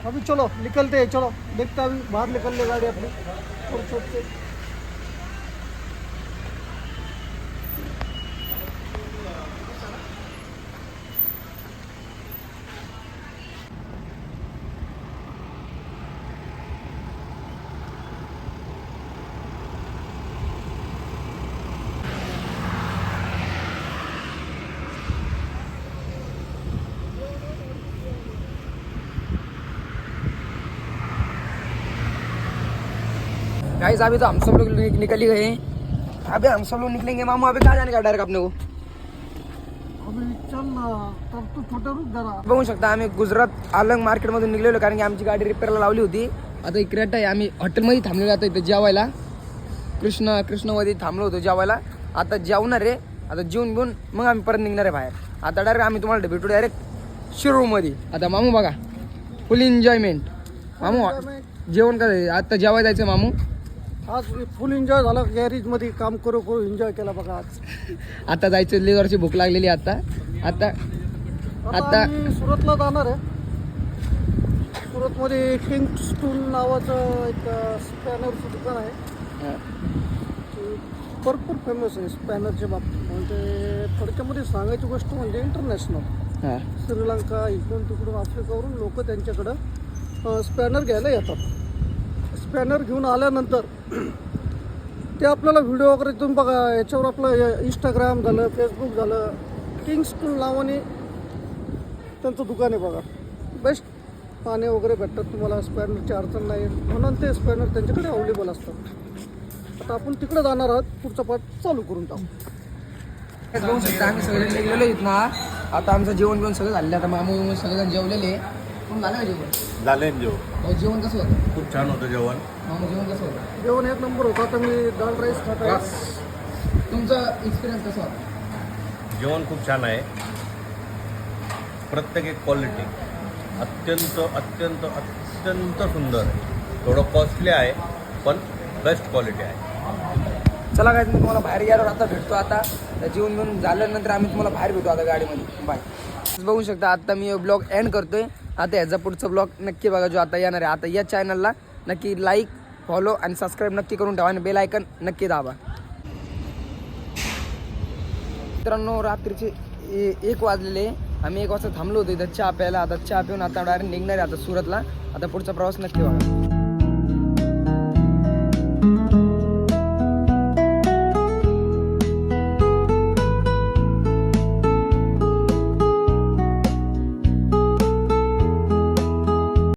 अभी चलो निकलते हैं, चलो देखते हैं, अभी बाहर निकल ले गाड़ी अपनी और छोड़ से। गाइस अभी तो हम सब लोग निकल ही गए हैं। अभी हम सब लोग निकलेंगे मामू। अभी कहाँ जाने का डायरेक्ट अपने को? अभी चल ना, तब तू छोटे रुक जरा। बघू शकता आम्ही गुजरात अलंग मार्केटमधून निघलेलो, कारण की आमची गाडी रिपेअरला लावली होती। आता एक क्रेटा आहे, आम्ही हॉटेलमध्ये थांबलेलो आता इथे जेवायला। कृष्णमध्ये थांबलो होतो जेवायला। आता जेवणार आहे, आता जेवून घेऊन मग आम्ही परत निघणार आहे बाहेर। आता डायरेक्ट आम्ही तुम्हाला भेटू डायरेक्ट शिरूरमध्ये। आता मामू बघा फुल एन्जॉयमेंट। मामू जेवण काय आता जेवायला जायचं मामू? आज फुल एन्जॉय झाला, गॅरेज मध्ये काम करू करू एन्जॉय केला बघा आज। आता जायचं, लिव्हरची भूक लागलेली आता। आता आता आम्ही सुरतला जाणार आहे। सुरतमध्ये किंग स्टूल नावाचं एक स्पॅनरचं दुकान आहे, भरपूर फेमस आहे स्पॅनरच्या बाबतीत। म्हणजे थोडक्यामध्ये सांगायची गोष्ट म्हणजे इंटरनॅशनल श्रीलंका इकडून तिकडून आफ्रिकावरून लोक त्यांच्याकडं स्पॅनर घ्यायला येतात। स्पॅनर घेऊन आल्यानंतर ते आपल्याला व्हिडिओ वगैरे तुम्ही बघा, याच्यावर आपलं इंस्टाग्राम झालं, फेसबुक झालं, किंग स्टूल नावाने त्यांचं दुकान आहे बघा। बेस्ट पाणी वगैरे भेटतात तुम्हाला, स्पॅनरची अडचण नाही, म्हणून ते स्पॅनर त्यांच्याकडे अवेलेबल असतात। आता आपण तिकडे जाणार आहोत, पुढचा पार्ट चालू करून टाकू। बघू शकता आम्ही सगळे निघलेलो आहेत ना। आता आमचं जेवण घेऊन सगळं झालं। आता मामू सगळेजण जेवलेले। पण झालं का जेवण? झाले जेवण। जेवण कसं होतं? खूप छान होतं जेवण। मामू जेवण कसं होतं? जेवण एक नंबर होता। आता मी दाल राईस खात आहे। तुमचा एक्सपिरियन्स कसा होता? जेवण खूप छान आहे, प्रत्येक एक क्वालिटी अत्यंत अत्यंत अत्यंत सुंदर आहे। थोडं कॉस्टली आहे पण बेस्ट क्वालिटी आहे। चला काय, तुम्हाला बाहेर गेल्यावर आता भेटतो। आता जेवण घेऊन झाल्यानंतर आम्ही तुम्हाला बाहेर भेटू आता गाडीमध्ये। बाय। बघू शकता आता मी ब्लॉग एंड करतोय। आता याचा पुढचा ब्लॉग नक्की बघा जो आता येणार आहे। आता या चॅनलला नक्की लाईक, फॉलो आणि सबस्क्राईब नक्की करून ठेवा आणि बेल आयकन नक्की दाबा। मित्रांनो रात्रीचे 1 वाजलेले, आम्ही 1 वाजता थांबलो होतो इथं चहा प्यायला। आता चहा पिऊन आता डायरेक्ट निघणार आहे आता सुरतला। आता पुढचा प्रवास नक्की बघा।